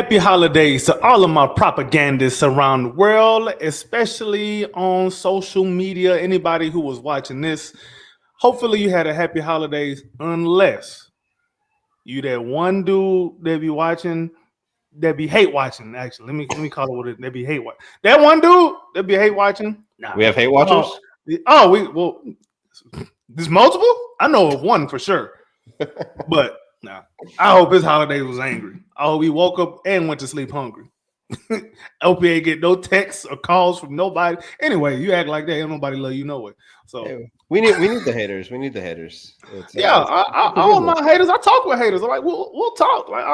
Happy holidays to all of my propagandists around the world, especially on social media. Anybody who was watching this, hopefully you had a happy holidays, unless you that one dude that be watching, that be hate watching. Actually, let me call it what it. That be hate watching. That one dude that be hate watching. Nah. We have hate watchers. There's multiple. I know of one for sure, but. Nah, I hope his holiday was angry. I hope he woke up and went to sleep hungry. I hope he ain't get no texts or calls from nobody. Anyway, you act like that, ain't nobody love you no way. So hey, we need the haters. We need the haters. All my haters. I talk with haters. I'm like, we'll talk. Like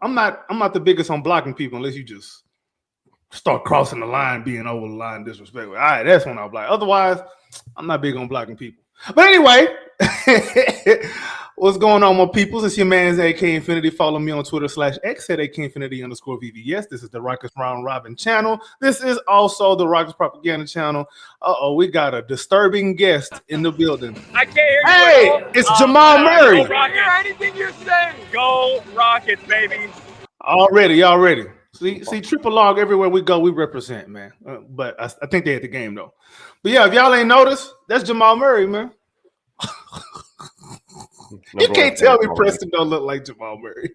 I'm not the biggest on blocking people unless you just start crossing the line, being over the line, disrespectful. All right, that's when I'll block. Otherwise, I'm not big on blocking people. But anyway. What's going on, my peoples? It's your man's AK Infinity. Follow me on Twitter /X at AK Infinity_VVS. This is the Rockets Round Robin channel. This is also the Rockets Propaganda channel. We got a disturbing guest in the building. I can't hear you. Hey, it's Jamal Murray. I can't hear anything you're saying. Go Rockets, baby. Y'all ready? See, triple log everywhere we go, we represent, man. But I think they at the game, though. But yeah, if y'all ain't noticed, that's Jamal Murray, man. You can't tell me Preston don't look like Jamal Murray.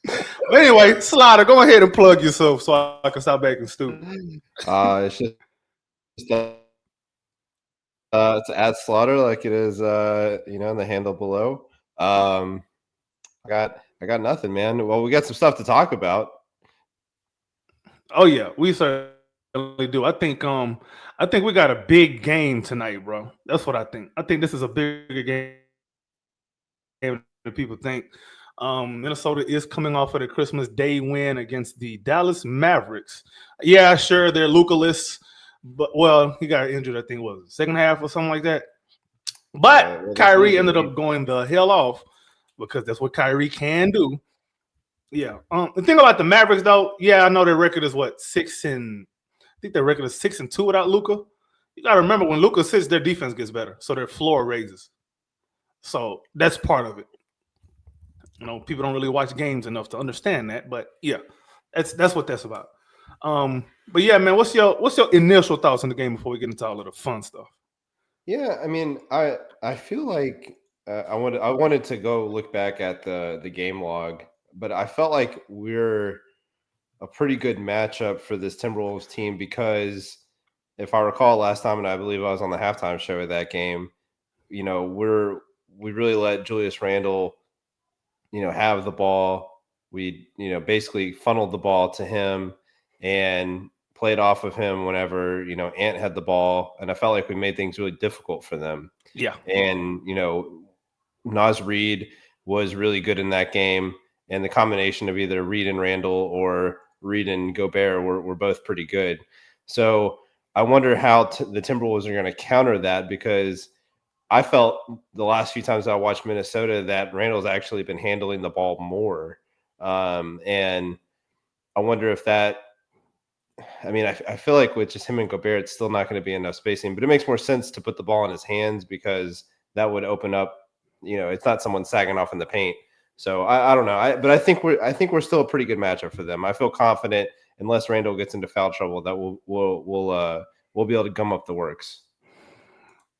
But anyway, Slider, go ahead and plug yourself so I can stop acting stupid. It's just it's at Slaughter like it is, in the handle below. I got nothing, man. Well, we got some stuff to talk about. Oh yeah, we certainly do. I think we got a big game tonight, bro. That's what I think. I think this is a bigger game than people think. Minnesota is coming off of the Christmas Day win against the Dallas Mavericks. Yeah, sure, they're Luka-less, but he got injured, I think, second half or something like that. But Kyrie ended up going the hell off because that's what Kyrie can do. Yeah. The thing about the Mavericks, though, I know their record is 6-2 without Luka. You gotta remember when Luka sits, their defense gets better, so their floor raises. So that's part of it. People don't really watch games enough to understand that, but yeah, that's what that's about. But yeah, man, what's your initial thoughts on the game before we get into all of the fun stuff? Yeah, I mean, I feel like I wanted to go look back at the game log, but I felt like we're a pretty good matchup for this Timberwolves team because if I recall last time, and I believe I was on the halftime show of that game, we really let Julius Randle, have the ball. We, basically funneled the ball to him and played off of him whenever, Ant had the ball. And I felt like we made things really difficult for them. Yeah. And, Naz Reid was really good in that game. And the combination of either Reid and Randle or Reid and Gobert were both pretty good. So I wonder how the Timberwolves are going to counter that because I felt the last few times I watched Minnesota that Randall's actually been handling the ball more. And I wonder if that – I feel like with just him and Gobert, it's still not going to be enough spacing. But it makes more sense to put the ball in his hands because that would open up – it's not someone sagging off in the paint. So I don't know. But I think we're still a pretty good matchup for them. I feel confident unless Randall gets into foul trouble that we'll be able to gum up the works.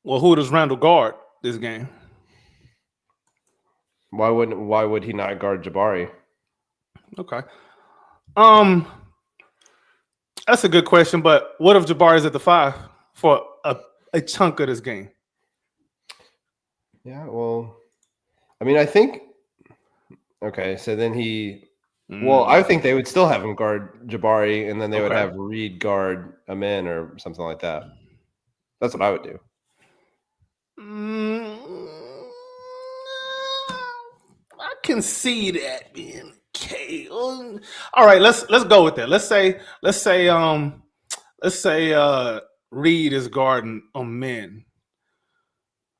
Well, who does Randall guard this game? Why would he not guard Jabari? Okay. That's a good question, but what if Jabari's at the 5 for a chunk of this game? Yeah, well, I think okay, so then I think they would still have him guard Jabari and then they would have Reid guard Amin or something like that. That's what I would do. I can see that being okay. All right, let's go with that. Let's say Reid is guarding Amin.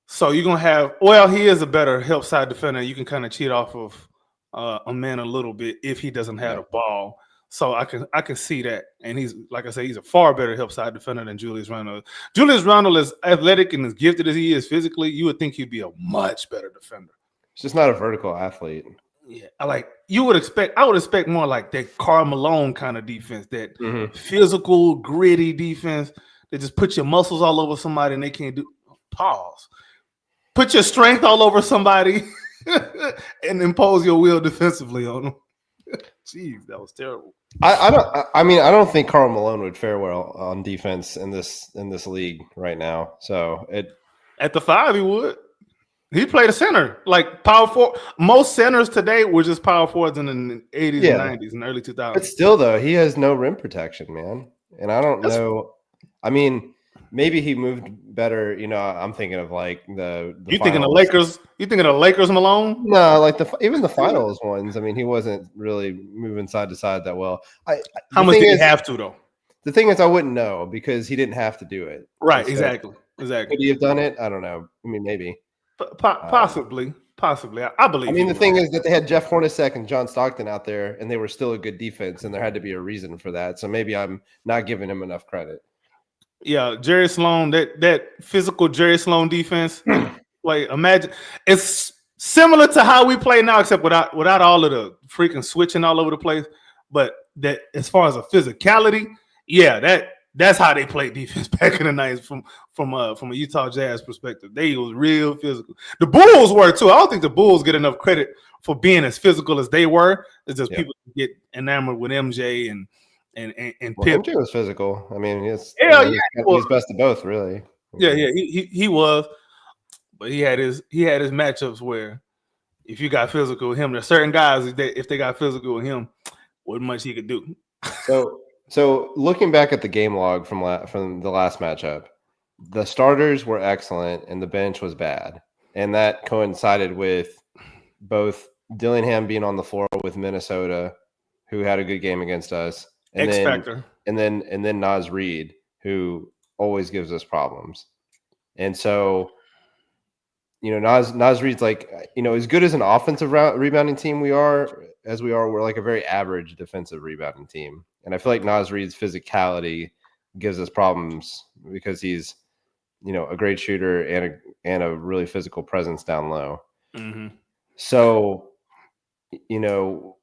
So you're gonna have he is a better help side defender. You can kind of cheat off of Amin a little bit if he doesn't have the ball. So I can see that. And he's, like I said, he's a far better help side defender than Julius Randle. Julius Randle is athletic and as gifted as he is physically, you would think he'd be a much better defender. He's just not a vertical athlete. Yeah, I would expect more like that Karl Malone kind of defense, that Mhm. physical, gritty defense that just put your muscles all over somebody and they can't do pause. Put your strength all over somebody and impose your will defensively on them. Jeez, that was terrible. I mean, I don't think Karl Malone would fare well on defense in this league right now. So At the 5, he would. He played a center, like power forward. Most centers today were just power forwards in the 80s Yeah. and 90s and early 2000s. but still though, he has no rim protection, man. And I don't know. I mean, maybe he moved better. You know, I'm thinking of like the You thinking the Lakers? You thinking of Lakers Malone? No, like even the finals ones. I mean, he wasn't really moving side to side that well. How much did he have to though? The thing is, I wouldn't know because he didn't have to do it. Right, So, exactly. Could he have done it? I don't know. I mean, maybe. Possibly. I believe. I mean, the thing is that they had Jeff Hornacek and John Stockton out there, and they were still a good defense, and there had to be a reason for that. So maybe I'm not giving him enough credit. Yeah, Jerry Sloan, that physical Jerry Sloan defense. Like, imagine it's similar to how we play now, except without all of the freaking switching all over the place. But that, as far as a physicality, yeah, that's how they played defense back in the 90s from a Utah Jazz perspective. They was real physical. The Bulls were too. I don't think the Bulls get enough credit for being as physical as they were. It's just people get enamored with MJ and Pip. MJ was physical. I mean, he's best of both, really. Yeah, he was, but he had his matchups where if you got physical with him, there's certain guys that if they got physical with him, wasn't much he could do. So looking back at the game log from the last matchup, the starters were excellent and the bench was bad, and that coincided with both Dillingham being on the floor with Minnesota, who had a good game against us, and X factor, and then Naz Reid, who always gives us problems, and so. You know, Naz Reid's like, you know, as good as an offensive rebounding team we're like a very average defensive rebounding team. And I feel like Naz Reid's physicality gives us problems because he's, you know, a great shooter and a really physical presence down low. Mm-hmm. So, you know,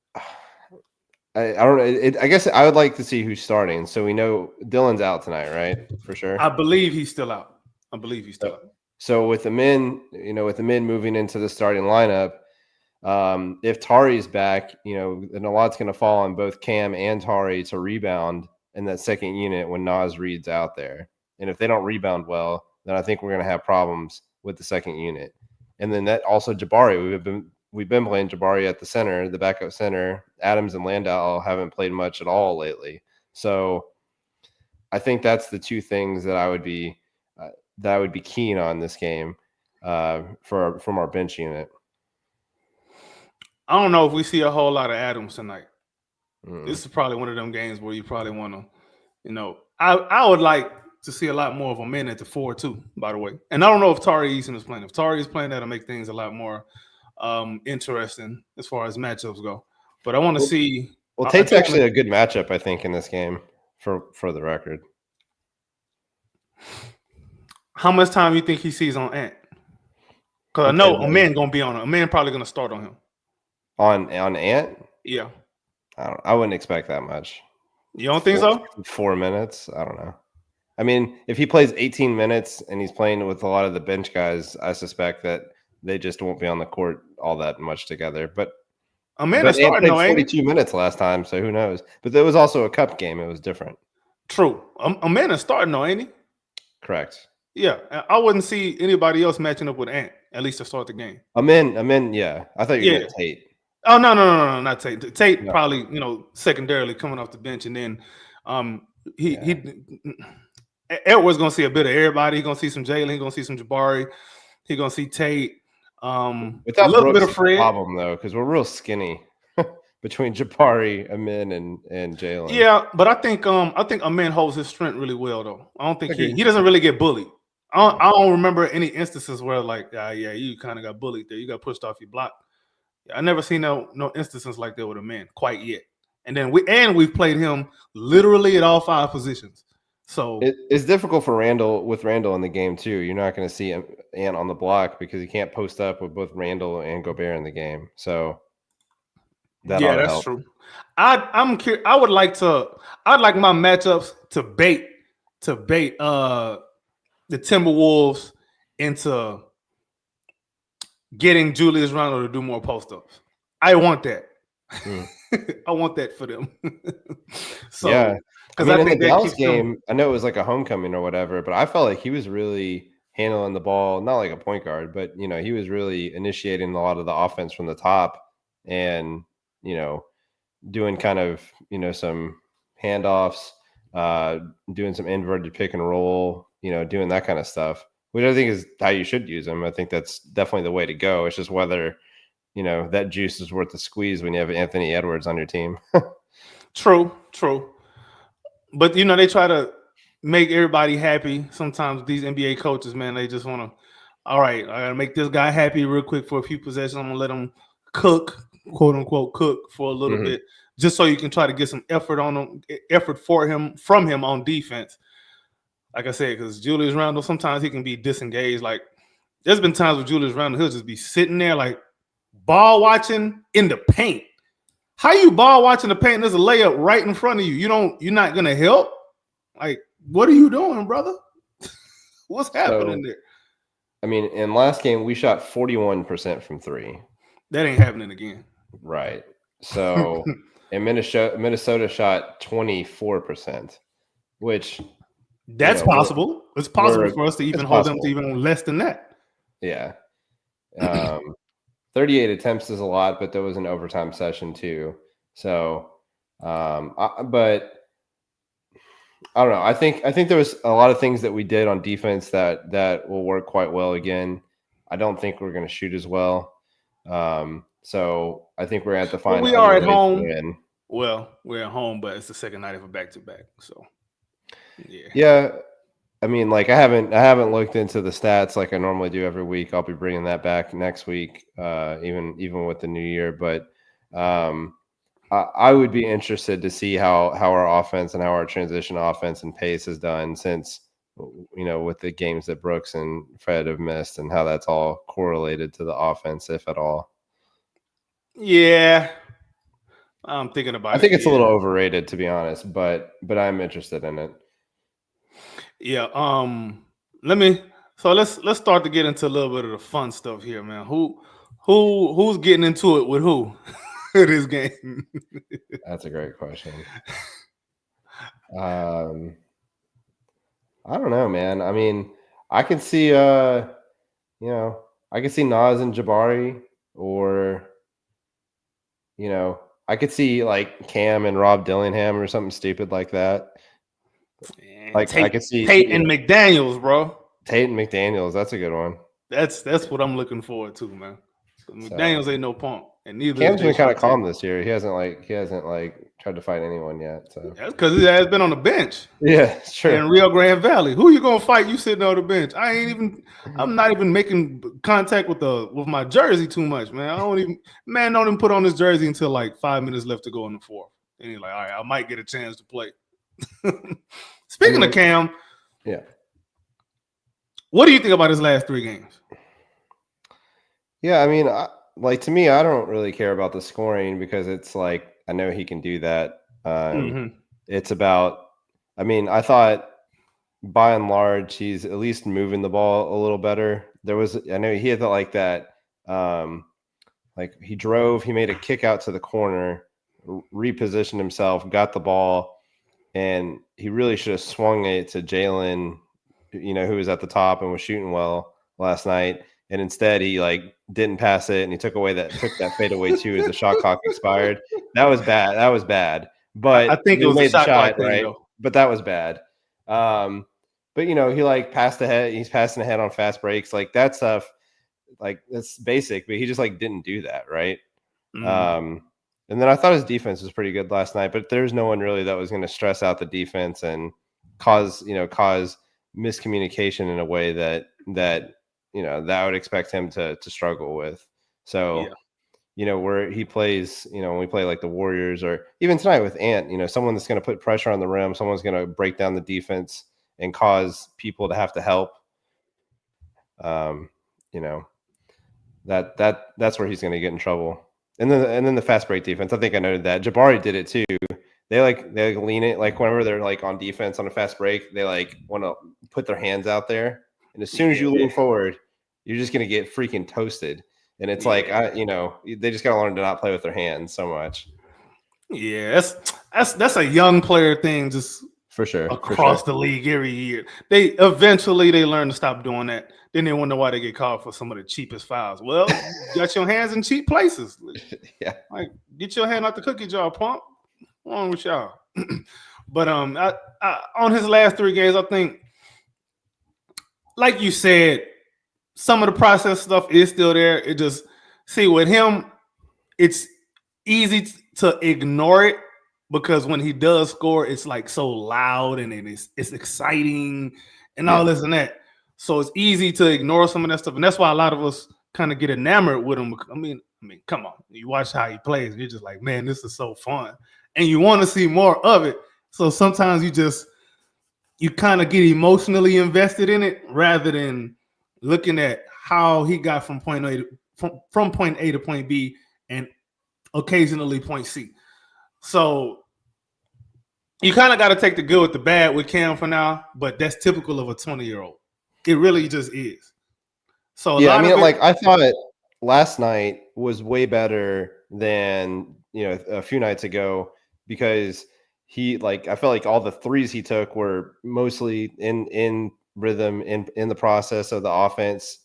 I don't know. I guess I would like to see who's starting. So we know Dylan's out tonight, right? For sure. I believe he's still out. Out. So with the men, you know, moving into the starting lineup, if Tari's back, you know, then a lot's going to fall on both Cam and Tari to rebound in that second unit when Naz Reid's out there. And if they don't rebound well, then I think we're going to have problems with the second unit. And then that also Jabari, we've been playing Jabari at the center, the backup center. Adams and Landau haven't played much at all lately. So I think that's the two things that I would be keen on this game from our bench unit. I don't know if we see a whole lot of Adams tonight. This is probably one of them games where you probably want to, you know, I would like to see a lot more of a man at the 4 too, by the way. And I don't know if Tari Eason is playing. If Tari is playing, that'll make things a lot more interesting as far as matchups go. But I want to see. Well, Tate's actually a good matchup, I think, in this game for the record. How much time you think he sees on Ant? Because I know a man gonna be on him. A man probably gonna start on him. On Ant? Yeah. I wouldn't expect that much. You don't think so? 4 minutes? I don't know. I mean, if he plays 18 minutes and he's playing with a lot of the bench guys, I suspect that they just won't be on the court all that much together. But Amanda started 42 minutes last time, so who knows? But there was also a cup game. It was different. True. Amanda starting though, ain't he? Correct. Yeah, I wouldn't see anybody else matching up with Ant, at least to start the game. Amen. Yeah, I thought you meant Tate. Oh no, not Tate. Tate probably, you know, secondarily coming off the bench, and then Edwards gonna see a bit of everybody. He's gonna see some Jalen. He's gonna see some Jabari. He's gonna see Tate. A little bit of Fred. Problem though, because we're real skinny between Jabari, Amin, and Jalen. Yeah, but I think Amin holds his strength really well though. I don't think he doesn't really get bullied. I don't remember any instances where like, you kind of got bullied there. You got pushed off your block. I never seen no instances like that with a man quite yet. And then we've played him literally at all 5 positions. So it's difficult for Randall in the game too. You're not going to see Ant on the block because he can't post up with both Randall and Gobert in the game. So That ought Yeah, to that's help. true. I'd like my matchups to bait the Timberwolves into getting Julius Randle to do more post ups. I want that. Hmm. I want that for them. Yeah. So, I because mean, I in the think that Dallas keeps them. game, I know it was like a homecoming or whatever, but I felt like he was really handling the ball, not like a point guard, but he was really initiating a lot of the offense from the top and, you know, doing kind of, some handoffs, uh, doing some inverted pick and roll, doing that kind of stuff, which I think is how you should use him. I think that's definitely the way to go. It's just whether, that juice is worth the squeeze when you have Anthony Edwards on your team. True. But they try to make everybody happy. Sometimes these NBA coaches, man, they just want to. All right, I gotta make this guy happy real quick for a few possessions. I'm gonna let him cook, quote unquote, cook for a little Mhm. bit, just so you can try to get some effort from him on defense. Like I said, because Julius Randle, sometimes he can be disengaged. Like there's been times with Julius Randle, he'll just be sitting there like ball watching in the paint. How you ball watching the paint? There's a layup right in front of you. You're not gonna help. Like, what are you doing, brother? What's happening So, there? I mean, in last game, we shot 41% from three. That ain't happening again. Right. So, and Minnesota shot 24%, which, That's you know, we're, possible. It's possible we're for us to it's even hold them to possible. even less than that. Yeah. 38 attempts is a lot, but there was an overtime session too. So, but I don't know. I think there was a lot of things that we did on defense that will work quite well again. I don't think we're going to shoot as well. So I think we're going to have to Well, find we are other at ways to home. win. Well, we're at home, but it's the second night of a back-to-back. So, yeah. Yeah. I mean, like I haven't looked into the stats like I normally do every week. I'll be bringing that back next week, even with the new year. But I would be interested to see how our offense and how our transition offense and pace has done since with the games that Brooks and Fred have missed and how that's all correlated to the offense, if at all. Yeah. I'm thinking about I think it. it's a Yeah. little overrated, to be honest, but I'm interested in it. Yeah. Let's start to get into a little bit of the fun stuff here, man. Who's getting into it with who this game? That's a great question. I don't know, man. I mean, I can see I could see Nas and Jabari, or I could see like Cam and Rob Dillingham or something stupid like that. Like I could see Tate and McDaniels, bro. Tate and McDaniels. That's a good one. That's what I'm looking forward to, man. McDaniels ain't no punk, and neither Cam's is been kind Jason of calm Tate. this year. He hasn't tried to fight anyone yet. So That's because he has been on the bench yeah, it's true. in Rio Grande Valley. Who you gonna fight? You sitting on the bench? I'm not even making contact with my jersey too much, man. Don't even put on his jersey until like 5 minutes left to go in the fourth. And he's like, all right, I might get a chance to play. Speaking of Cam, yeah. what do you think about his last 3 games? Yeah, I mean, to me, I don't really care about the scoring because it's like I know he can do that. It's about, I mean, I thought by and large he's at least moving the ball a little better. I know he had that, like he made a kick out to the corner, repositioned himself, got the ball, and he really should have swung it to Jalen, who was at the top and was shooting well last night. And instead, he didn't pass it, and he took that fadeaway too as the shot clock expired. That was bad. But I think it was a shot clock thing, right? though. But that was bad. But he passed ahead. He's passing ahead on fast breaks, like that stuff. Like that's basic, but he just didn't do that, right? And then I thought his defense was pretty good last night, but there's no one really that was going to stress out the defense and cause miscommunication in a way that I would expect him to struggle with. So, where he plays, when we play like the Warriors or even tonight with Ant, someone that's going to put pressure on the rim, someone's going to break down the defense and cause people to have to help. That's where he's going to get in trouble. And then the fast break defense. I think I noted that. Jabari did it too. They lean it, like whenever they're like on defense on a fast break, they like want to put their hands out there. And as soon as you lean forward, you're just gonna get freaking toasted. And it's like they just gotta learn to not play with their hands so much. Yeah, that's a young player thing, just for sure across the league every year. They eventually learn to stop doing that. Then they wonder why they get called for some of the cheapest fouls. Well, you got your hands in cheap places. Yeah, like get your hand out the cookie jar, pump. What's wrong with y'all? But on his last 3 games, I think, like you said, some of the process stuff is still there. It just with him, it's easy to ignore it because when he does score, it's like so loud and it's exciting and all this and that. So it's easy to ignore some of that stuff, and that's why a lot of us kind of get enamored with him. I mean, come on, you watch how he plays, and you're just like, man, this is so fun, and you want to see more of it. So sometimes you kind of get emotionally invested in it rather than looking at how he got from point A to point B and occasionally point C. So you kind of got to take the good with the bad with Cam for now, but that's typical of a 20-year-old. It really just is. So I thought last night was way better than a few nights ago because I felt like all the threes he took were mostly in rhythm in the process of the offense.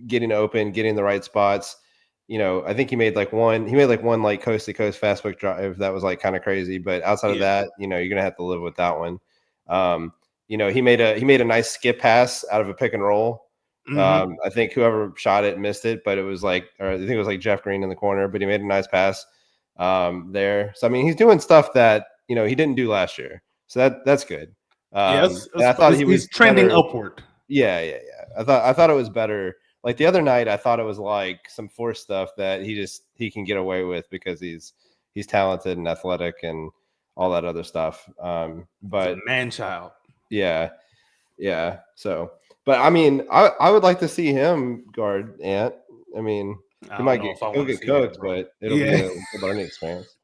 Getting open, getting the right spots. I think he made one like coast to coast fast break drive that was like kind of crazy, but outside of that, you're gonna have to live with that one. He made a nice skip pass out of a pick and roll. Mm-hmm. I think whoever shot it missed it, but it was I think it was like Jeff Green in the corner, but he made a nice pass there. So he's doing stuff that he didn't do last year, so that's good. I thought he's trending upward. Yeah. I thought it was better. Like the other night, I thought it was like some forced stuff that he can get away with because he's talented and athletic and all that other stuff. But man child. Yeah. So, but I would like to see him guard Ant. He might get cooked, but it'll be a learning experience.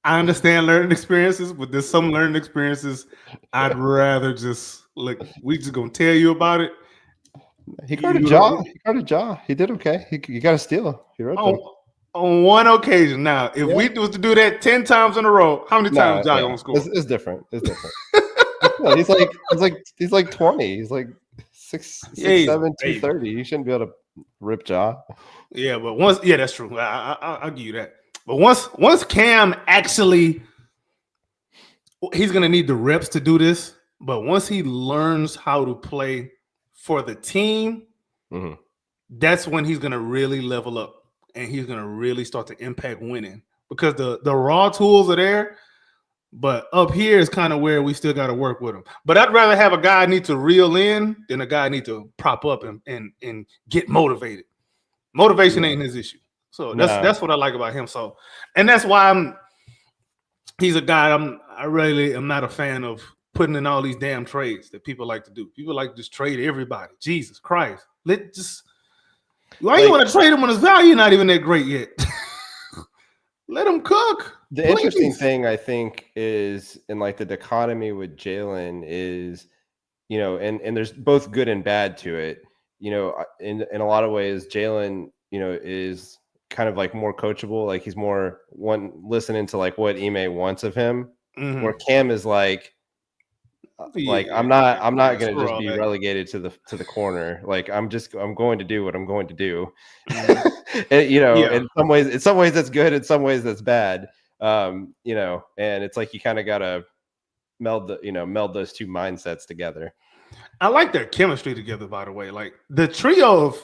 I understand learning experiences, but there's some learning experiences I'd rather just we just gonna tell you about it. He got a jaw. He did okay. He got a steal. On one occasion. Now, if we was to do that 10 times in a row, how many times Ja gonna score? It's different. He's like 20. He's like 6'7", 230. You shouldn't be able to rip Ja. Yeah, but that's true. I'll give you that. But once Cam actually, he's gonna need the reps to do this. But once he learns how to play for the team, that's when he's gonna really level up and he's gonna really start to impact winning because the raw tools are there. But up here is kind of where we still got to work with him. But I'd rather have a guy need to reel in than a guy need to prop up and get motivated. Motivation ain't his issue. So that's what I like about him. So, and that's why he's a guy I really am not a fan of putting in all these damn trades that people like to do. People like to just trade everybody. Jesus Christ. Why you want to trade him when his value not even that great yet? Let him cook. The interesting thing I think is in the dichotomy with Jalen is, and there's both good and bad to it. In a lot of ways, Jalen, is kind of more coachable. He's more listening to what Ime wants of him. Mm-hmm. Where Cam is I'm not going to just be relegated to the corner. I'm going to do what I'm going to do. And, in some ways that's good. In some ways that's bad. And it's you kind of got to meld those two mindsets together. I like their chemistry together, by the way. The trio of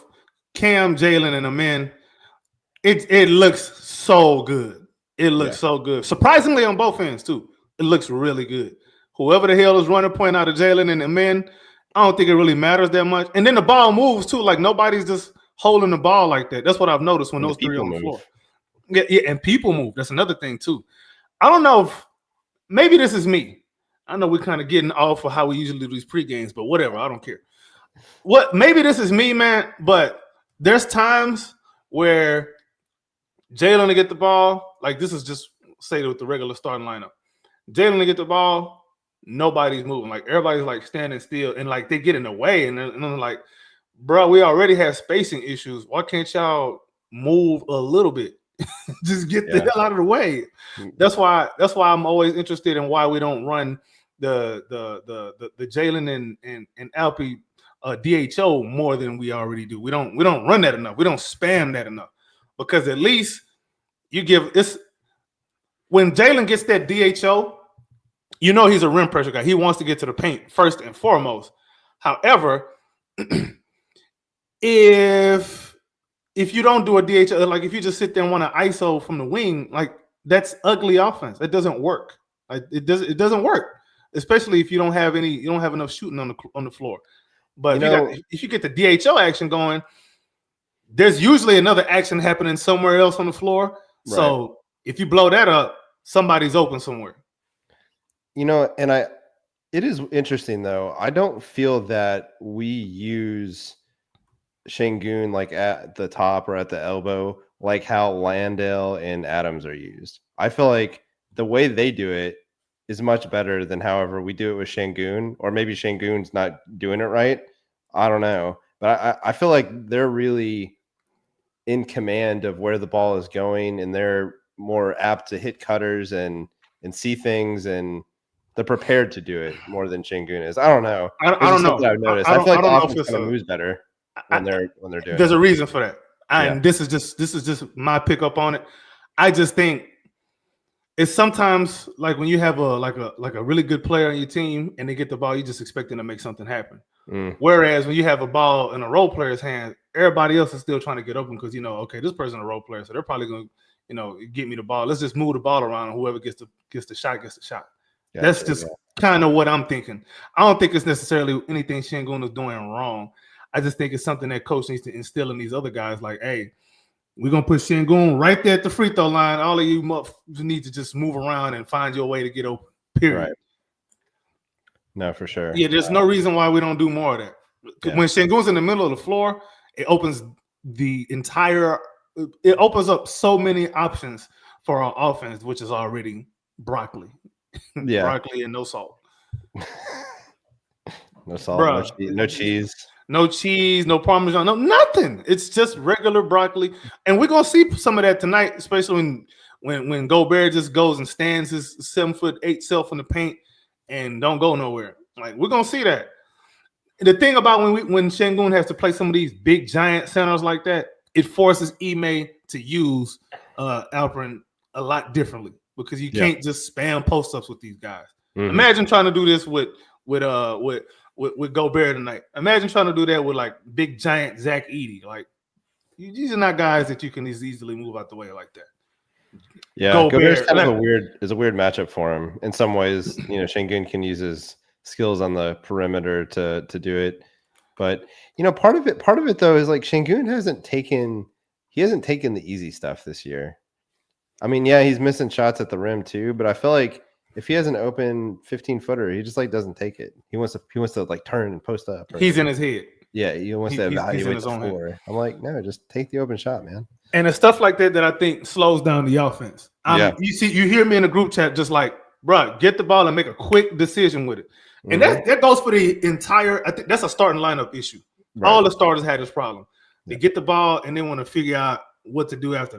Cam, Jalen, and Amen, it looks so good. It looks so good. Surprisingly on both ends too. It looks really good. Whoever the hell is running point out of Jalen and Amen, I don't think it really matters that much. And then the ball moves too. Nobody's just holding the ball like that. That's what I've noticed when those three on the floor. Yeah, and people move. That's another thing too. I don't know if maybe this is me. I know we're kind of getting off of how we usually do these pre-games, but whatever. I don't care. Maybe this is me, man, but there's times where Jalen to get the ball, like this is just say with the regular starting lineup. Jalen to get the ball, nobody's moving. Like everybody's like standing still and like they get in the way. And I'm like, bro, we already have spacing issues. Why can't y'all move a little bit? Just get the hell out of the way. That's why I'm always interested in why we don't run the Jalen and Alpy DHO more than we already do. We don't run that enough. We don't spam that enough. Because at least you give this when Jalen gets that DHO, you know he's a rim pressure guy. He wants to get to the paint first and foremost. However, if you don't do a DHO, like if you just sit there and want to ISO from the wing, like that's ugly offense. It doesn't work. Like it doesn't work, especially if you don't have enough shooting on the floor. But if you get the DHO action going, there's usually another action happening somewhere else on the floor. Right. So if you blow that up, somebody's open somewhere. And it is interesting though. I don't feel that we use Şengün like at the top or at the elbow, like how Landale and Adams are used. I feel like the way they do it is much better than however we do it with Şengün, or maybe Şengün's not doing it right. I don't know. But I feel like they're really in command of where the ball is going, and they're more apt to hit cutters and see things, and they're prepared to do it more than Şengün is. I don't know. I don't know. I've noticed. I feel like the offense kind of moves better when they're doing it. There's a reason for that. And this is just my pickup on it. I just think it's sometimes like when you have a really good player on your team and they get the ball, you just expect them to make something happen. Whereas when you have a ball in a role player's hand, everybody else is still trying to get open because okay, this person's a role player, so they're probably going to get me the ball. Let's just move the ball around, and whoever gets the shot gets the shot. Gotcha, that's just kind of what I'm thinking. I don't think it's necessarily anything Şengün is doing wrong. I just think it's something that coach needs to instill in these other guys. Like, hey, we're gonna put Şengün right there at the free throw line. All of you need to just move around and find your way to get open. Period. Right. No, for sure. Yeah, there's no reason why we don't do more of that. When Şengün's in the middle of the floor, it opens it opens up so many options for our offense, which is already broccoli. Yeah. Broccoli and no salt. No salt, no cheese. No cheese, no Parmesan, no nothing. It's just regular broccoli. And we're gonna see some of that tonight, especially when Gobert just goes and stands his 7'8" self in the paint and don't go nowhere. Like we're gonna see that. The thing about when Şengün has to play some of these big giant centers like that, it forces Ime to use Alperen a lot differently because you can't just spam post-ups with these guys. Mm-hmm. Imagine trying to do this with Gobert tonight. Imagine trying to do that with like big giant Zach Edey. Like these are not guys that you can easily move out the way like that. Yeah, Gobert's kind of a weird matchup for him in some ways. Şengün can use his skills on the perimeter to do it, but part of it though is like Şengün hasn't taken the easy stuff this year. I mean, yeah, he's missing shots at the rim too, but I feel like if he has an open 15-footer, he just like doesn't take it. He wants to like turn and post up. He's in his head. Yeah, he wants to evaluate the floor. I'm like, no, just take the open shot, man. And it's stuff like that I think slows down the offense. You hear me in the group chat just like, bro, get the ball and make a quick decision with it. And that goes for the entire. I think that's a starting lineup issue. Right. All the starters had this problem. They get the ball and they want to figure out what to do after.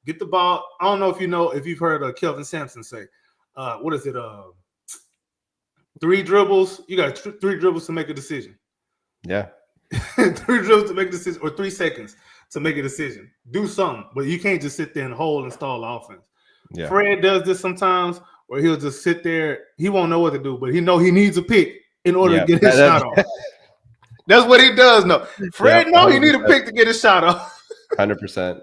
Get the ball. I don't know if you've heard of Kelvin Sampson say, what is it? 3 dribbles. You got 3 dribbles to make a decision. Yeah. 3 dribbles to make a decision, or 3 seconds to make a decision. Do something, but you can't just sit there and hold and stall the offense. Yeah. Fred does this sometimes, where he'll just sit there. He won't know what to do, but he needs a pick in order to get his shot off. That's what he does. No, Fred he need a pick to get his shot off. 100%.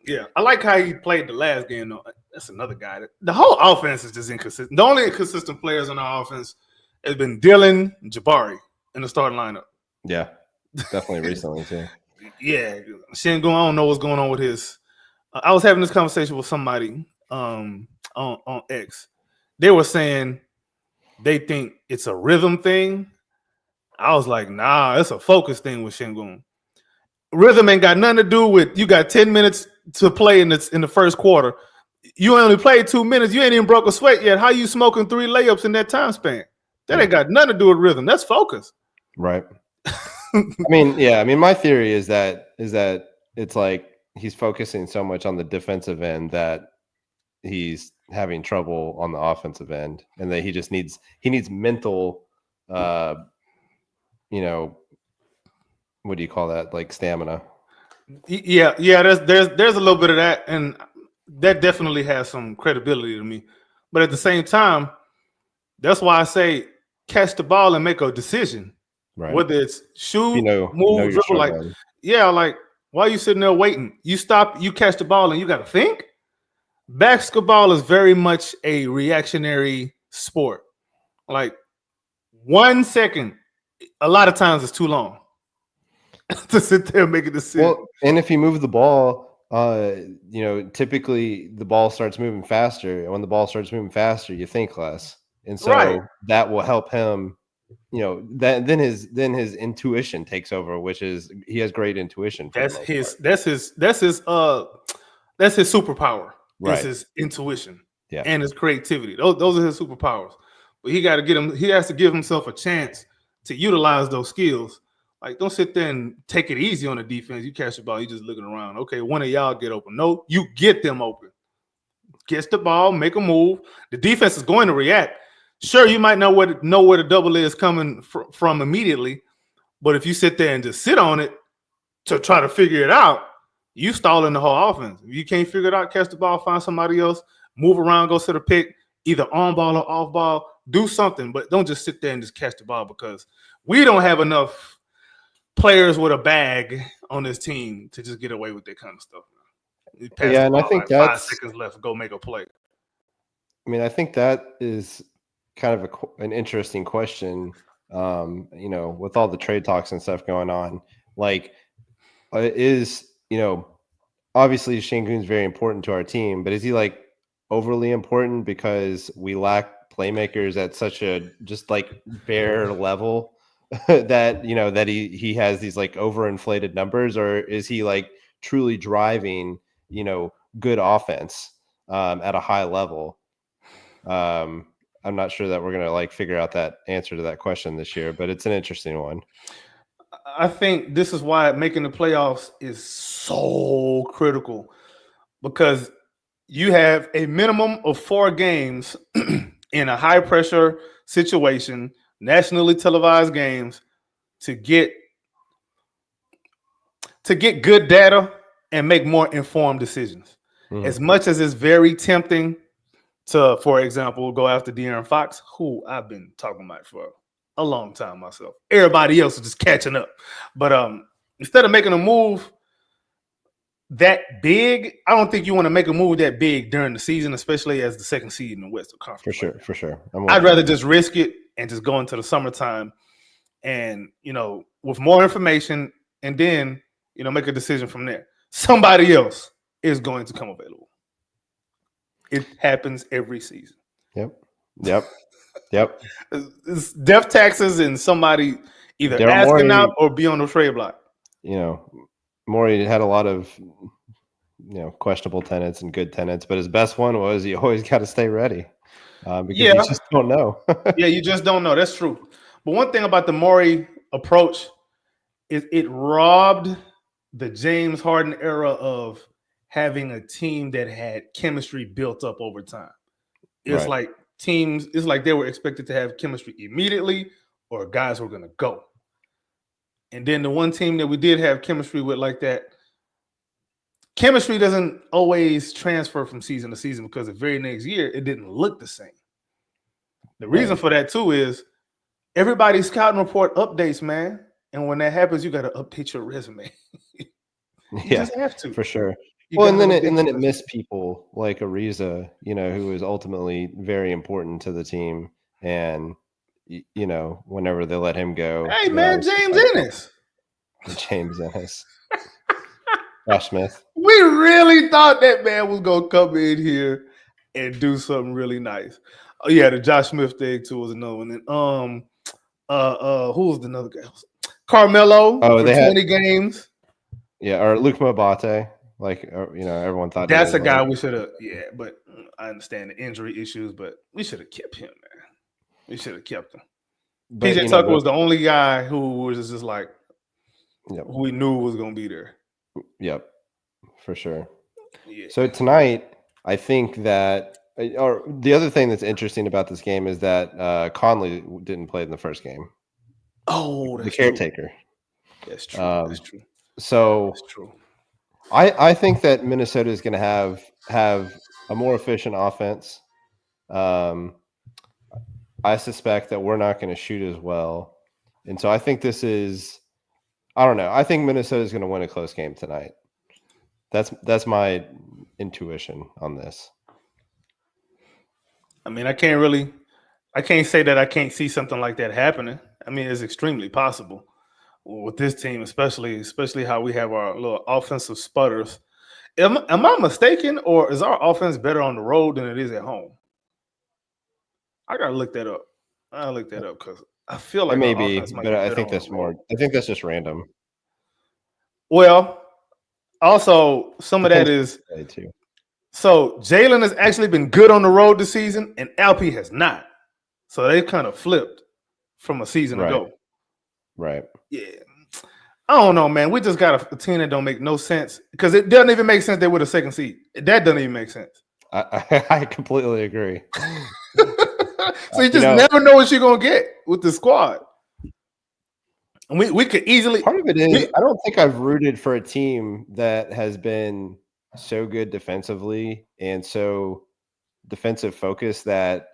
Yeah, I like how he played the last game. Though. That's another guy. The whole offense is just inconsistent. The only inconsistent players on our offense has been Dylan and Jabari in the starting lineup. Yeah, definitely recently too. Yeah, Şengün, I don't know what's going on with his. I was having this conversation with somebody on X. They were saying they think it's a rhythm thing. I was like, nah, it's a focus thing with Şengün. Rhythm ain't got nothing to do with you got 10 minutes to play in the first quarter. You only played 2 minutes. You ain't even broke a sweat yet. How you smoking 3 layups in that time span? That ain't got nothing to do with rhythm. That's focus. Right. I mean, my theory is that it's like he's focusing so much on the defensive end that he's having trouble on the offensive end, and that he needs mental, what do you call that? Like stamina. Yeah. There's a little bit of that, and that definitely has some credibility to me. But at the same time, that's why I say catch the ball and make a decision. Right. Whether it's shoot, move, you're dribble, like why are you sitting there waiting? You stop, you catch the ball, and you got to think. Basketball is very much a reactionary sport. Like 1 second, a lot of times it's too long to sit there and make a decision. Well, and if you move the ball, typically the ball starts moving faster. And when the ball starts moving faster, you think less. And so that will help him, then his intuition takes over, which is he has great intuition. That's his superpower. Right. Is his intuition Yeah. and his creativity. Those are his superpowers. But he has to give himself a chance to utilize those skills. Like, don't sit there and take it easy on the defense. You catch the ball, you just looking around. Okay, one of y'all get open. No, you get them open. Catch the ball, make a move. The defense is going to react. Sure, you might know where the double is coming from immediately, but if you sit there and just sit on it to try to figure it out, you stalling the whole offense. If you can't figure it out, catch the ball, find somebody else, move around, go to the pick, either on ball or off ball, do something, but don't just sit there and just catch the ball, because we don't have enough players with a bag on this team to just get away with that kind of stuff. And I think that's 5 seconds left. Go make a play. I mean, I think that is kind of an interesting question. With all the trade talks and stuff going on, like, obviously Şengün's very important to our team, but is he like overly important because we lack playmakers at such a just like bare level that he has these like overinflated numbers, or is he like truly driving good offense at a high level? I'm not sure that we're gonna like figure out that answer to that question this year, but it's an interesting one. I think this is why making the playoffs is so critical, because you have a minimum of 4 games in a high pressure situation, nationally televised games, to get good data and make more informed decisions. Mm-hmm. As much as it's very tempting to, for example, go after De'Aaron Fox, who I've been talking about for a long time myself. Everybody else is just catching up. But instead of making a move that big, I don't think you want to make a move that big during the season, especially as the second seed in the Western Conference. For sure. I'd rather just risk it and just go into the summertime and, with more information, and then, make a decision from there. Somebody else is going to come available. It happens every season. Yep. It's death taxes and somebody either Daryl asking Morey, out or be on the trade block. Morey had a lot of questionable tenants and good tenants, but his best one was you always got to stay ready because you just don't know. Yeah, you just don't know. That's true. But one thing about the Morey approach is it robbed the James Harden era of having a team that had chemistry built up over time. It's like they were expected to have chemistry immediately, or guys were going to go. And then the one team that we did have chemistry with like that, chemistry doesn't always transfer from season to season, because the very next year it didn't look the same. The reason for that too is everybody's scouting report updates, man. And when that happens, you got to update your resume. You just have to, for sure. And then it missed people like Ariza, who was ultimately very important to the team. And, whenever they let him go. Hey, man, James Ennis. Josh Smith. We really thought that man was going to come in here and do something really nice. Oh, yeah, the Josh Smith thing, too, was another one. And, who was another guy? Carmelo for 20 games. Yeah, or Luke Mabate. Like, everyone thought he That's was a guy like, we should have. Yeah, but I understand the injury issues, but we should have kept him, man. We should have kept him. but PJ Tucker was the only guy who was just like, yep. who we knew was going to be there. Yep, for sure. Yeah. So tonight, I think that, or the other thing that's interesting about this game is that Conley didn't play in the first game. Oh, The that's caretaker. True. That's true. That's true. So That's true. I think that Minnesota is going to have a more efficient offense. I suspect that we're not going to shoot as well, and so I think this is. I don't know. I think Minnesota is going to win a close game tonight. That's my intuition on this. I mean, I can't say that I can't see something like that happening. I mean, it's extremely possible with this team, especially how we have our little offensive sputters. Am I mistaken, or is our offense better on the road than it is at home? I gotta look that up. I'll look that up because I feel like it may our be, offense might but be I better think on that's the road. I think that's just random. Well, also some of that is too. so Jalen has actually been good on the road this season, and Alp has not. So they kind of flipped from a season ago. Right. Yeah. I don't know, man. We just got a team that don't make no sense because it doesn't even make sense they were the second seed. That doesn't even make sense. I completely agree. So you just never know what you're gonna get with the squad. And we could easily. Part of it is I don't think I've rooted for a team that has been so good defensively and so defensive focused that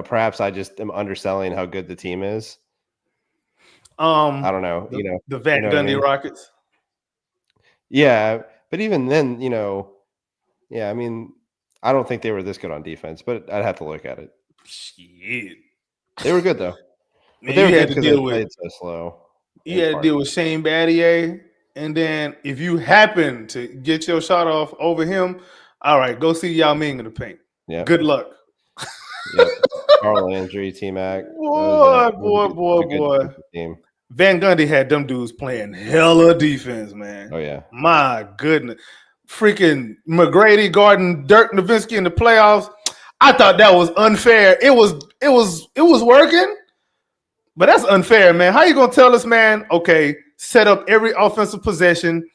perhaps I just am underselling how good the team is. I don't know. The Van Gundy Rockets. Yeah, but even then, I mean, I don't think they were this good on defense, but I'd have to look at it. Shit. They were good though. Man, but they were you had good to because they deal played with so slow. you had to deal with Shane Battier, and then if you happen to get your shot off over him, all right, go see Yao Ming in the paint. Yeah. Good luck. Yep. Carl Landry, T-Mac. Boy. Team. Van Gundy had them dudes playing hella defense, man. Oh, yeah. My goodness. Freaking McGrady guarding Dirk Nowitzki in the playoffs. I thought that was unfair. It was working, but that's unfair, man. How you gonna tell us, man, okay, set up every offensive possession,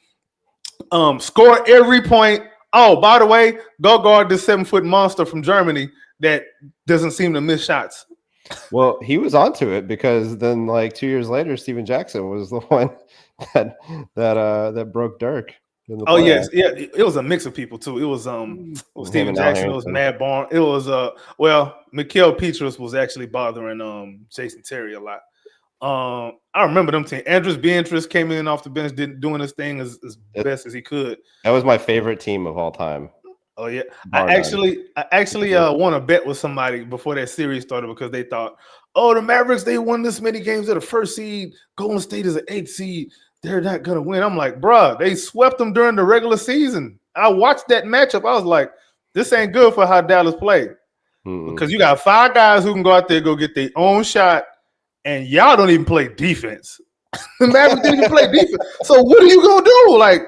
score every point. Oh, by the way, go guard this 7-foot monster from Germany that doesn't seem to miss shots. Well, he was onto it because then, like 2 years later, Steven Jackson was the one that broke Dirk. Oh yes, yeah. It was a mix of people too. It was Steven Jackson. It was Matt Barnes. It was Mikal Petrus was actually bothering Jason Terry a lot. I remember them team. Andrews Beatrice came in off the bench, doing his thing as best as he could. That was my favorite team of all time. Oh yeah, I actually won a bet with somebody before that series started because they thought, oh, the Mavericks, they won this many games at a first seed. Golden State is an 8th seed. They're not gonna win. I'm like, bruh, they swept them during the regular season. I watched that matchup. I was like, this ain't good for how Dallas played. Because you got 5 guys who can go out there, go get their own shot, and y'all don't even play defense. The Mavericks didn't even play defense. So what are you gonna do? Like,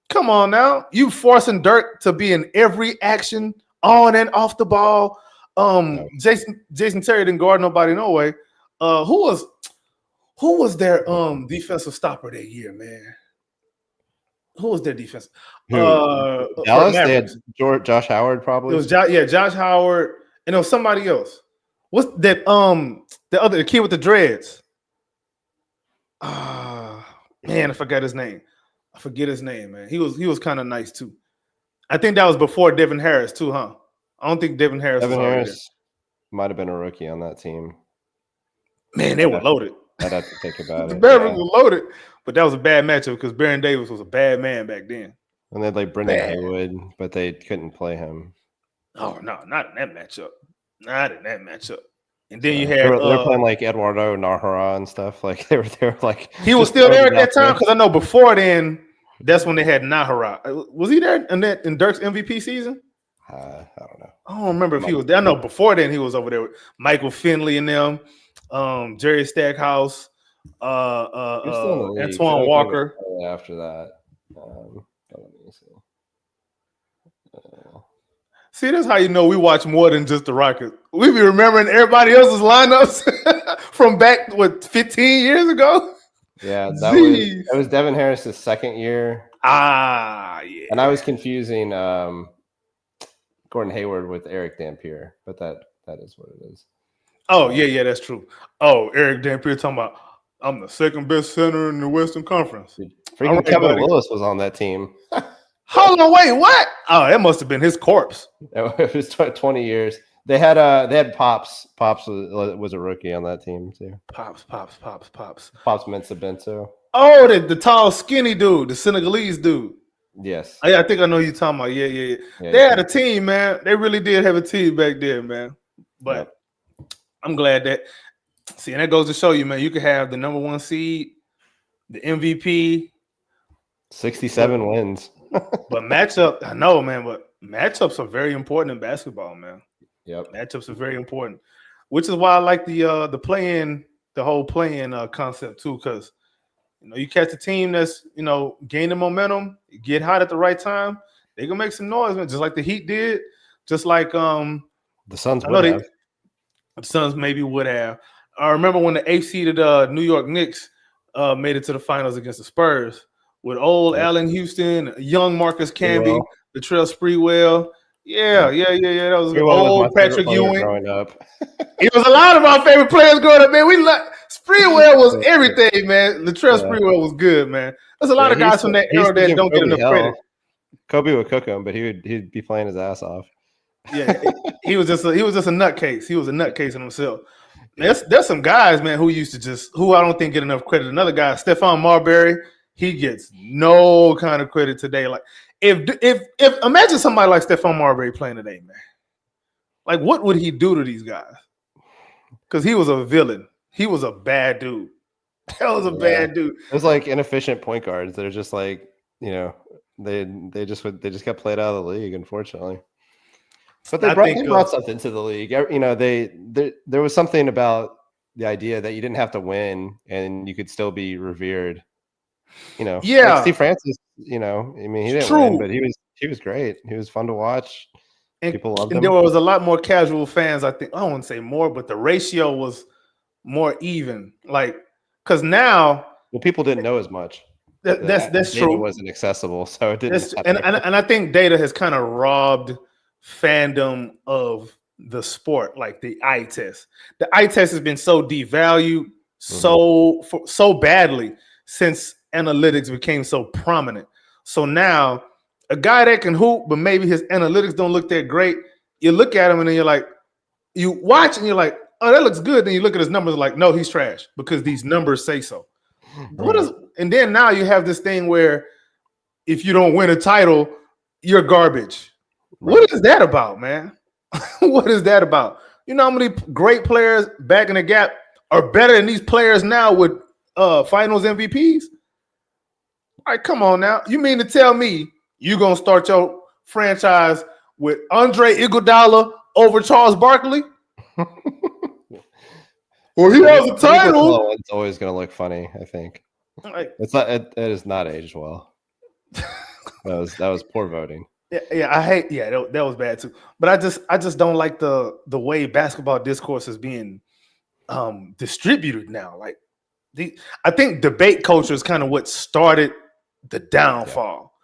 come on now. You forcing Dirk to be in every action, on and off the ball. Jason Terry didn't guard nobody no way. Who was their defensive stopper that year, man? Who was their defense? Dallas? They had Josh Howard probably. It was Josh Howard, and it was somebody else. What's that? The kid with the dreads. Man, I forgot his name. I forget his name, man. He was kind of nice too. I think that was before Devin Harris too, huh? I don't think Devin Harris might have been a rookie on that team. Man, they were loaded. I'd have to think about the it. The Mavericks were loaded, but that was a bad matchup because Baron Davis was a bad man back then. And they had like Brendan Haywood, but they couldn't play him. Oh no, not in that matchup. Not in that matchup. And then you had they were playing like Eduardo Nahara and stuff. Like they were like he was still there at that time because I know before then that's when they had Nahara. Was he there in Dirk's MVP season? I don't know. I don't remember if he was there. I know before then he was over there with Michael Finley and them, Jerry Stackhouse, Antoine Walker. After that, Let me see. See, that's how you know we watch more than just the Rockets. We be remembering everybody else's lineups from back 15 years ago. Yeah, that was Devin Harris's second year. Yeah. And I was confusing Gordon Hayward with Eric Dampier, but that is what it is. Oh, yeah, that's true. Oh, Eric Dampier talking about I'm the second best center in the Western Conference. Dude, freaking Kevin Willis was on that team. Hold on, wait, what? Oh, that must have been his corpse. It was 20 years. They had Pops. Pops was a rookie on that team too. Pops. Pops Mensa Bento. Oh, the tall, skinny dude, the Senegalese dude. Yes. Oh, yeah, I think I know who you're talking about. Yeah. They had a team, man. They really did have a team back then, man. But I'm glad that. See, and that goes to show you, man. You could have the number 1 seed, the MVP, 67 wins. But matchup, I know, man. But matchups are very important in basketball, man. Yep, matchups are very important, which is why I like the whole play-in concept too, because you catch a team that's gaining momentum, get hot at the right time, they gonna make some noise, man. Just like the Heat did, just like the Suns would have. The Suns maybe would have. I remember when the 8th seeded New York Knicks made it to the finals against the Spurs with old Allen Houston, young Marcus Camby, Latrell Sprewell. Yeah. That was old Patrick Ewing. Growing up. It was a lot of our favorite players growing up, man. Sprewell was everything, man. Latrell Sprewell was good, man. There's a lot of guys from that era that don't get enough credit. Kobe would cook him, but he'd be playing his ass off. Yeah, he was just a nutcase. He was a nutcase in himself. There's some guys, man, who I don't think get enough credit. Another guy, Stephon Marbury, he gets no kind of credit today. Like if imagine somebody like Stephon Marbury playing today, man. Like what would he do to these guys? Because he was a villain. He was a bad dude. That was a bad dude. It was like inefficient point guards that are just like, they just got played out of the league, unfortunately. But they brought something to the league. There was something about the idea that you didn't have to win and you could still be revered. Like Steve Francis. He didn't win, but he was great. He was fun to watch. And people loved him. There was a lot more casual fans. I think I don't want to say more, but the ratio was more even. Like because now, people didn't know as much. That's true. It wasn't accessible, so it didn't. And I think data has kind of robbed fandom of the sport, like the eye test. The eye test has been so devalued so badly since analytics became so prominent. So now a guy that can hoop, but maybe his analytics don't look that great, you look at him and then you're like, you watch and you're like, oh, that looks good. Then you look at his numbers like, no, he's trash because these numbers say so. And then now you have this thing where if you don't win a title, you're garbage. What is that about, man? What is that about? You know how many great players back in the gap are better than these players now with finals MVPs? All right, come on now. You mean to tell me you're going to start your franchise with Andre Iguodala over Charles Barkley? Well, he has a title. It's always going to look funny, I think. It's not. It is not aged well. That was poor voting. Yeah, I hate. Yeah, that was bad too. But I just don't like the way basketball discourse is being distributed now. Like I think debate culture is kind of what started the downfall.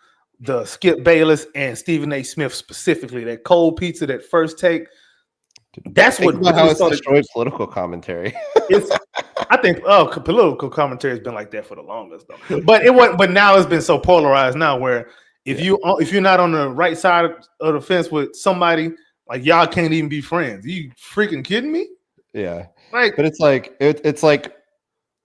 Yeah. The Skip Bayless and Stephen A. Smith specifically, that cold pizza, that first take. That's what how it's destroyed political commentary. I think political commentary has been like that for the longest though. But now it's been so polarized now where if you're not on the right side of the fence with somebody, like y'all can't even be friends. Are you freaking kidding me? Yeah. Right. But it's like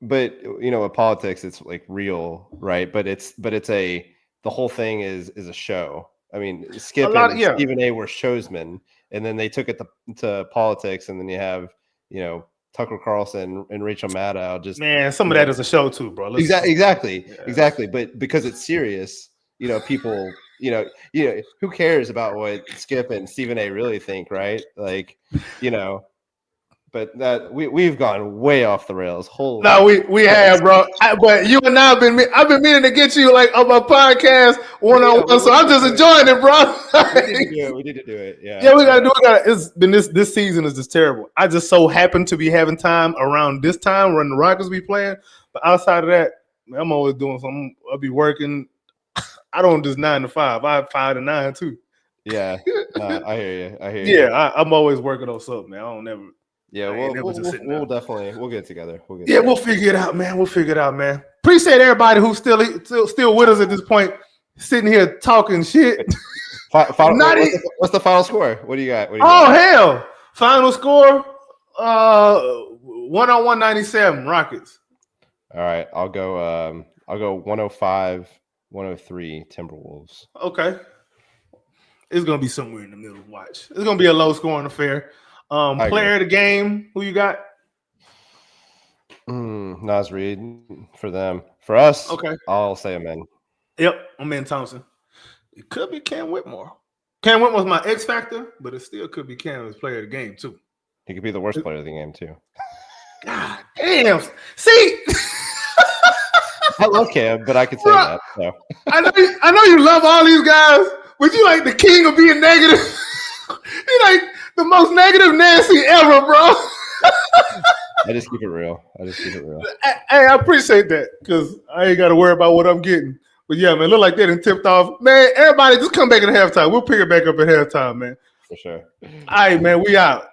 but with politics it's like real, right? But the whole thing is a show. I mean, Skip and Stephen A were showsmen, and then they took it to politics, and then you have, Tucker Carlson and Rachel Maddow. Just some of that is a show too, bro. Exactly. But because it's serious, people, who cares about what Skip and Stephen A really think, right? Like, But that we've gone way off the rails. Holy No, we have, bro. But you and I've been meaning to get you like on my podcast one-on-one. So I'm just enjoying it, bro. We need to do it. Yeah. Yeah, we gotta do it. It's been this season is just terrible. I just so happen to be having time around this time when the Rockets be playing. But outside of that, man, I'm always doing something. I'll be working. I don't just 9 to 5. I 5 to 9 too. Yeah. I hear you. Yeah, I'm always working on something, man. I don't never. Yeah, we'll definitely get it together. We'll figure it out, man. Appreciate everybody who's still with us at this point, sitting here talking shit. What's the final score? What do you got? Hell! Final score, 101-97 Rockets. All right, I'll go 105-103 Timberwolves. Okay, it's gonna be somewhere in the middle. Watch, it's gonna be a low scoring affair. Player of the game, who you got? Naz Reid for them. For us, okay, I'll say Amen. Yep, Amen Thompson. It could be Cam Whitmore. Cam Whitmore's my X factor, but it still could be Cam as player of the game too. He could be the worst player of the game too. God damn! See, I love Cam, but I could say that. So. I know you love all these guys, but you like the king of being negative. You like the most negative Nancy ever, bro. I just keep it real. Hey, I appreciate that because I ain't got to worry about what I'm getting. But yeah, man, look like they done tipped off. Man, everybody just come back at halftime. We'll pick it back up at halftime, man. For sure. All right, man, we out.